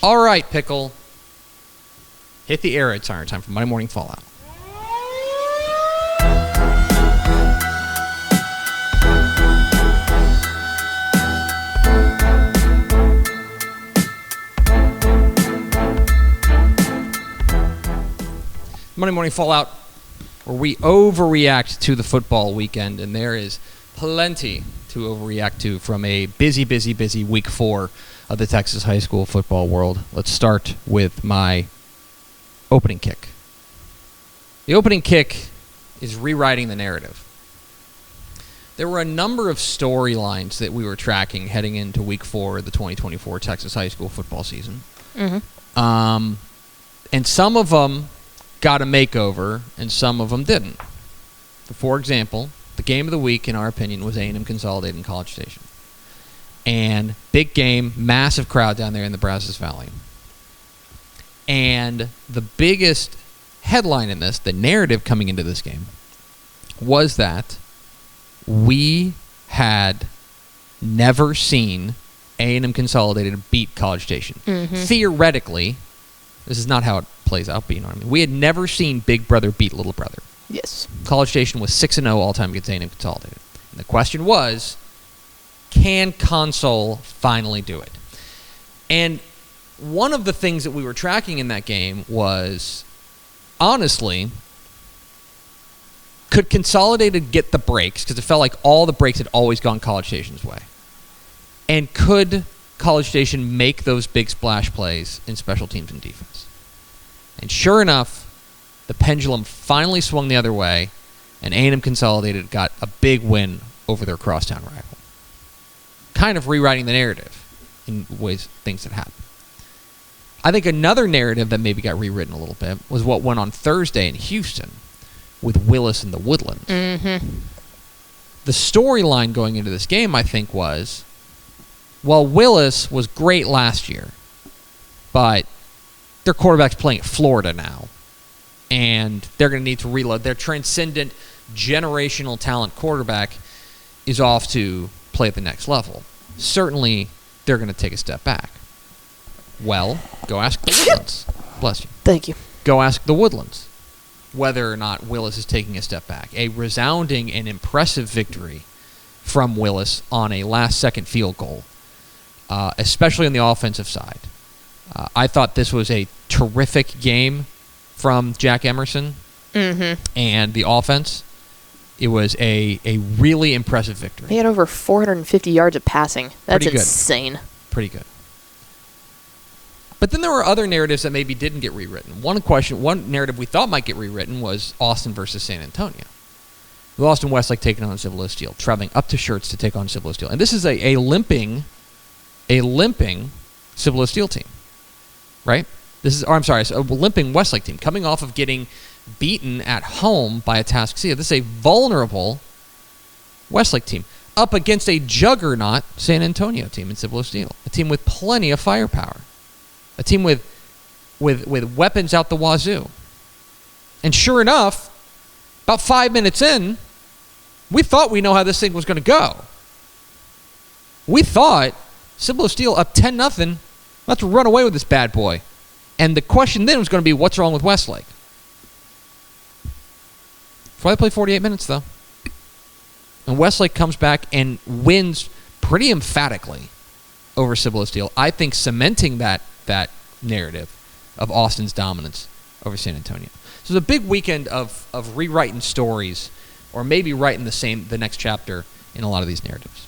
All right, Pickle. Hit the air siren time for Monday Morning Fallout. Monday Morning Fallout, where we overreact to the football weekend, and there is plenty to overreact to from a busy week 4 of the Texas high school football world. Let's start with my opening kick. The opening kick is rewriting the narrative. There were a number of storylines that we were tracking heading into week 4 of the 2024 Texas high school football season. Mm-hmm. And some of them got a makeover, and some of them didn't. For example, the game of the week, in our opinion, was A&M Consolidated in College Station. And big game, massive crowd down there in the Brazos Valley. And the biggest headline in this, the narrative coming into this game, was that we had never seen A&M Consolidated beat College Station. Mm-hmm. Theoretically, this is not how it plays out, but you know what I mean. We had never seen Big Brother beat Little Brother. Yes. College Station was 6-0 all-time against A&M Consolidated. And the question was, can Console finally do it? And one of the things that we were tracking in that game was, honestly, could Consolidated get the breaks? Because it felt like all the breaks had always gone College Station's way. And could College Station make those big splash plays in special teams and defense? And sure enough, the pendulum finally swung the other way, and A&M Consolidated got a big win over their crosstown rival. Kind of rewriting the narrative in ways, things that happen. I think another narrative that maybe got rewritten a little bit was what went on Thursday in Houston with Willis and the Woodlands. Mm-hmm. The storyline going into this game, I think, was, well, Willis was great last year, but their quarterback's playing at Florida now, and they're going to need to reload. Their transcendent, generational talent quarterback is off to play at the next level. Certainly, they're going to take a step back. Well, go ask the Woodlands. Bless you. Thank you. Go ask the Woodlands whether or not Willis is taking a step back. A resounding and impressive victory from Willis on a last-second field goal, especially on the offensive side. I thought this was a terrific game from Jack Emerson and the offense. It was a really impressive victory. He had over 450 yards of passing. That's Pretty good. Insane. Pretty good. But then there were other narratives that maybe didn't get rewritten. One narrative we thought might get rewritten was Austin versus San Antonio. With Austin Westlake taking on Cibolo Steel, traveling up to Schertz to take on Cibolo Steel. And this is a limping Cibolo Steel team, right? A limping Westlake team coming off of getting beaten at home by a Tascasio. This is a vulnerable Westlake team up against a juggernaut San Antonio team in Cibolo Steel, a team with plenty of firepower, a team with weapons out the wazoo. And sure enough, about 5 minutes in, we thought we know how this thing was going to go. We thought Cibolo Steel up 10-0, let's run away with this bad boy. And the question then was going to be, what's wrong with Westlake? That's why they played 48 minutes, though. And Westlake comes back and wins pretty emphatically over Cibolo Steel, I think cementing that narrative of Austin's dominance over San Antonio. So it's a big weekend of rewriting stories, or maybe writing the next chapter in a lot of these narratives.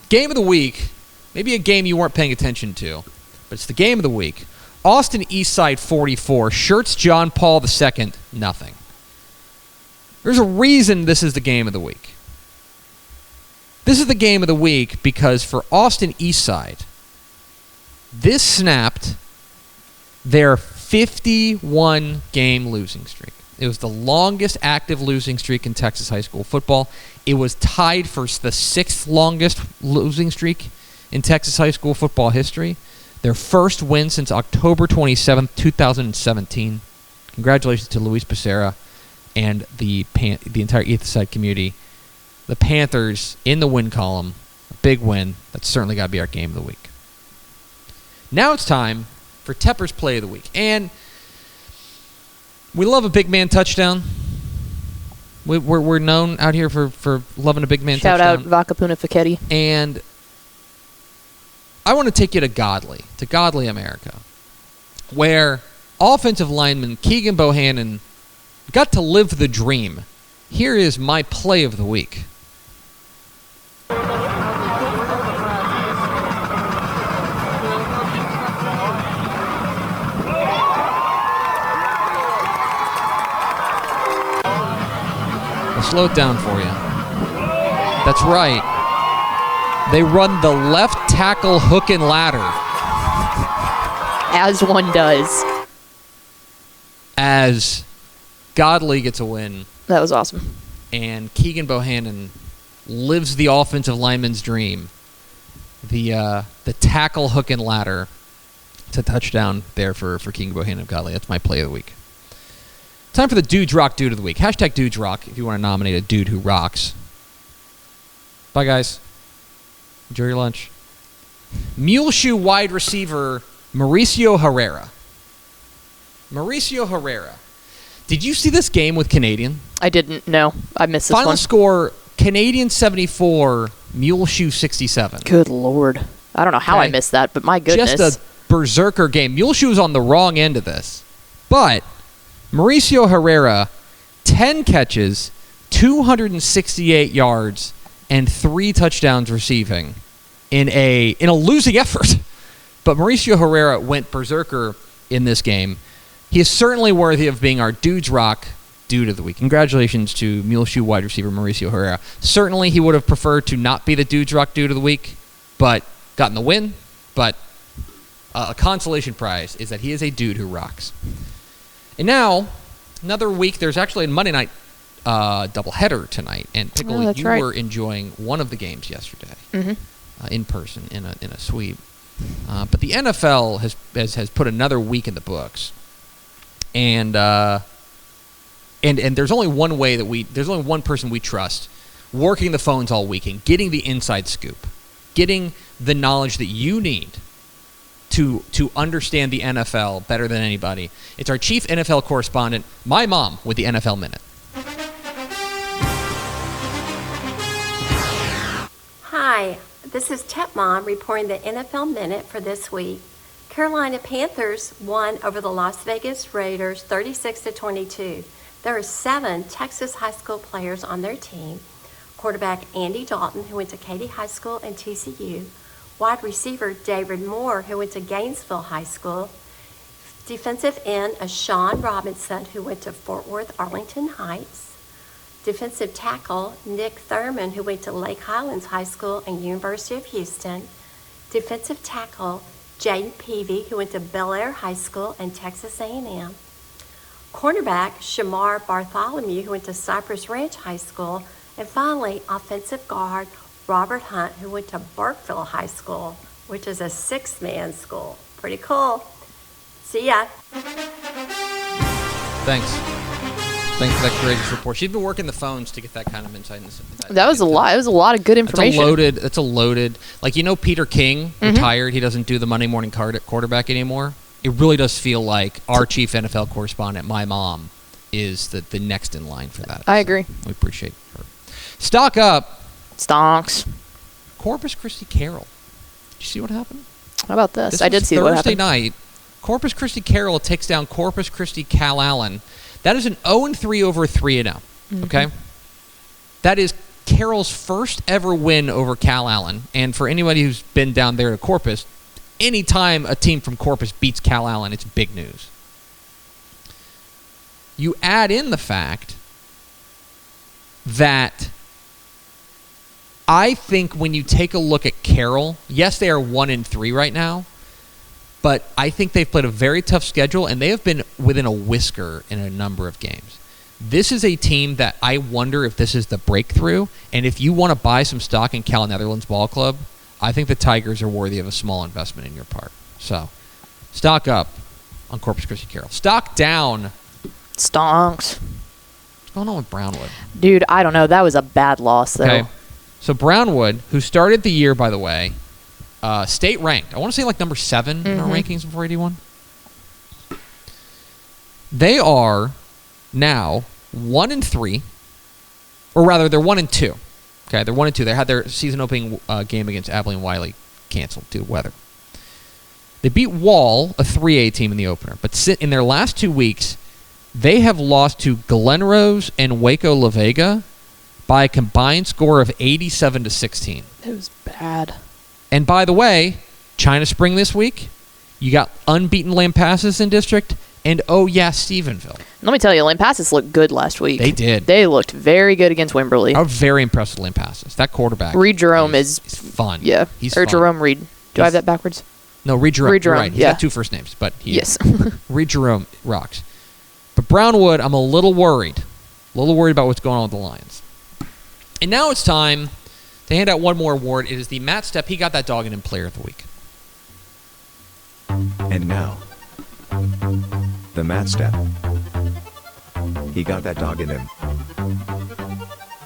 Game of the week, maybe a game you weren't paying attention to, but it's the game of the week. Austin Eastside 44, Schertz John Paul II, nothing. There's a reason this is the game of the week. This is the game of the week because for Austin Eastside, this snapped their 51-game losing streak. It was the longest active losing streak in Texas high school football. It was tied for the 6th longest losing streak in Texas high school football history. Their first win since October 27, 2017. Congratulations to Luis Becerra and the entire Eastside community. The Panthers in the win column. A big win. That's certainly got to be our game of the week. Now it's time for Tepper's Play of the Week. And we love a big man touchdown. We're known out here for loving a big man Shout touchdown. out Vacapuna Fichetti. And I want to take you to Godly America, where offensive lineman Keegan Bohannon got to live the dream. Here is my play of the week. I'll slow it down for you. That's right. They run the left tackle hook and ladder. As one does. As Godly gets a win. That was awesome. And Keegan Bohannon lives the offensive lineman's dream. The tackle hook and ladder to touchdown there for Keegan Bohannon of Godly. That's my play of the week. Time for the Dudes Rock Dude of the Week. Hashtag Dudes Rock if you want to nominate a dude who rocks. Bye, guys. Enjoy your lunch. Muleshoe wide receiver Mauricio Herrera. Did you see this game with Canadian? I didn't. No, I missed this Final one. score, Canadian 74, Muleshoe 67. Good Lord. I don't know how I missed that, but my goodness. Just a berserker game. Muleshoe was on the wrong end of this. But Mauricio Herrera, 10 catches, 268 yards, and 3 touchdowns receiving in a losing effort. But Mauricio Herrera went berserker in this game. He is certainly worthy of being our Dudes Rock Dude of the Week. Congratulations to Muleshoe wide receiver Mauricio Herrera. Certainly he would have preferred to not be the Dudes Rock Dude of the Week, but gotten the win. But a consolation prize is that he is a dude who rocks. And now, another week, there's actually a Monday night doubleheader tonight. And Pickle, you were enjoying one of the games yesterday in person in a sweep. But the NFL has put another week in the books. And there's only one way there's only one person we trust working the phones all weekend, getting the inside scoop, getting the knowledge that you need to understand the NFL better than anybody. It's our chief NFL correspondent, my mom, with the NFL Minute. Hi, this is Tep Mom reporting the NFL Minute for this week. Carolina Panthers won over the Las Vegas Raiders 36-22. There are 7 Texas high school players on their team. Quarterback Andy Dalton, who went to Katy High School and TCU. Wide receiver David Moore, who went to Gainesville High School. Defensive end Sean Robinson, who went to Fort Worth Arlington Heights. Defensive tackle Nick Thurman, who went to Lake Highlands High School and University of Houston. Defensive tackle Jaden Peavy, who went to Bel Air High School and Texas A&M. Cornerback Shamar Bartholomew, who went to Cypress Ranch High School. And finally, offensive guard Robert Hunt, who went to Burkeville High School, which is a 6-man school. Pretty cool. See ya. Thanks for that courageous report. She's been working the phones to get that kind of insight. That was a lot. It was a lot of good information. That's a loaded. Like, Peter King retired. He doesn't do the Monday morning card at quarterback anymore. It really does feel like our chief NFL correspondent, my mom, is the next in line for that. I agree. We appreciate her. Stock up. Stonks. Corpus Christi Carroll. Did you see what happened? How about this? This I did see what happened. Thursday night, Corpus Christi Carroll takes down Corpus Christi Cal Allen. That is an 0-3 over 3-0. Okay? That is Carroll's first ever win over Cal Allen. And for anybody who's been down there to Corpus, anytime a team from Corpus beats Cal Allen, it's big news. You add in the fact that I think when you take a look at Carroll, yes, they are 1-3 right now, but I think they've played a very tough schedule, and they have been within a whisker in a number of games. This is a team that I wonder if this is the breakthrough, and if you want to buy some stock in Cal Netherlands Ball Club, I think the Tigers are worthy of a small investment in your part. So, stock up on Corpus Christi Carroll. Stock down. Stonks. What's going on with Brownwood? Dude, I don't know. That was a bad loss, though. Okay. So Brownwood, who started the year, by the way, state ranked. I want to say like number 7 in our rankings before 81. They are now 1-3, or rather, they're 1-2. Okay, they're 1-2. They had their season opening game against Abilene Wiley canceled due to weather. They beat Wall, a 3A team, in the opener. But in their last 2 weeks, they have lost to Glenrose and Waco La Vega by a combined score of 87-16. It was bad. And by the way, China Spring this week, you got unbeaten Lampasas in district, and oh yeah, Stephenville. Let me tell you, Lampasas looked good last week. They did. They looked very good against Wimberley. I was very impressed with Lampasas. That quarterback. Reed Jerome is fun. Yeah. He's or fun. Jerome Reed. Do I have that backwards? No, Reed Jerome. Reed Jerome, You're right. He's yeah. got 2 first names, but Yes. Reed Jerome rocks. But Brownwood, I'm a little worried. A little worried about what's going on with the Lions. And now it's time to hand out one more award. It is the Matt Stepp, he got that dog in him Player of the Week. And now, the Matt Stepp. He got that dog in him.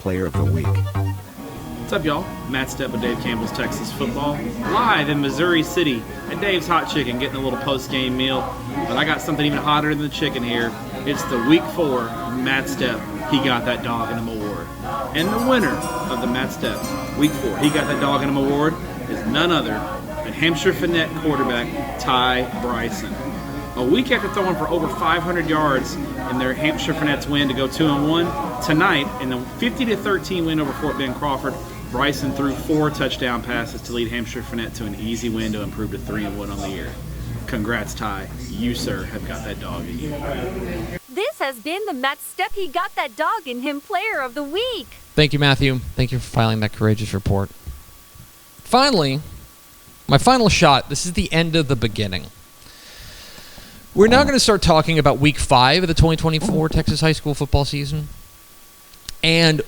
Player of the Week. What's up, y'all? Matt Stepp with Dave Campbell's Texas Football. Live in Missouri City at Dave's Hot Chicken, getting a little post-game meal. But I got something even hotter than the chicken here. It's the Week 4 Matt Stepp, He Got That Dog in Him Award. And the winner of the Matt Stepp Week 4 He Got That Dog in Him Award is none other than Hampshire Finette quarterback Ty Bryson. A week after throwing for over 500 yards in their Hampshire Finette's win to go 2-1, tonight in the 50-13 win over Fort Bend Crawford, Bryson threw 4 touchdown passes to lead Hampshire Finette to an easy win to improve to 3-1 on the year. Congrats, Ty. You, sir, have got that dog in you. This has been the Matt Stepp, He Got That Dog in Him Player of the Week. Thank you, Matthew. Thank you for filing that courageous report. Finally, my final shot. This is the end of the beginning. We're now going to start talking about Week 5 of the 2024 Texas high school football season. And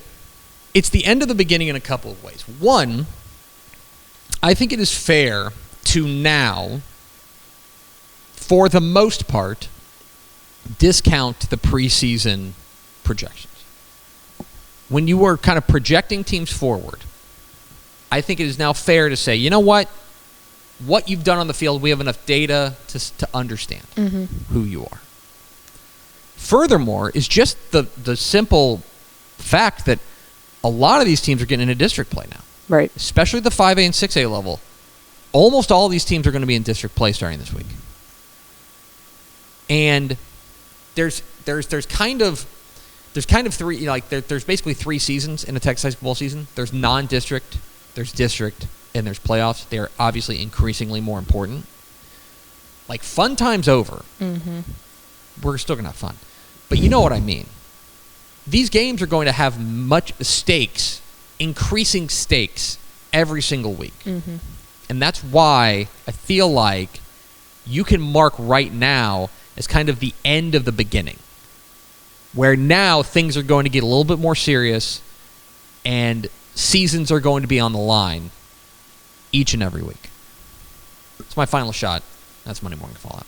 it's the end of the beginning in a couple of ways. One, I think it is fair to now, for the most part, discount the preseason projections. When you are kind of projecting teams forward, I think it is now fair to say, you know what you've done on the field, we have enough data to understand who you are. Furthermore, is just the simple fact that a lot of these teams are getting into district play now. Right. Especially the 5A and 6A level. Almost all of these teams are going to be in district play starting this week. And there's kind of three, there's basically 3 seasons in a Texas high school football season. There's non-district, there's district, and there's playoffs. They are obviously increasingly more important. Like, fun time's over. We're still going to have fun. But you know what I mean. These games are going to have much stakes, increasing stakes, every single week. And that's why I feel like you can mark right now as kind of the end of the beginning, where now things are going to get a little bit more serious and seasons are going to be on the line each and every week. It's my final shot. That's Monday Morning Fallout.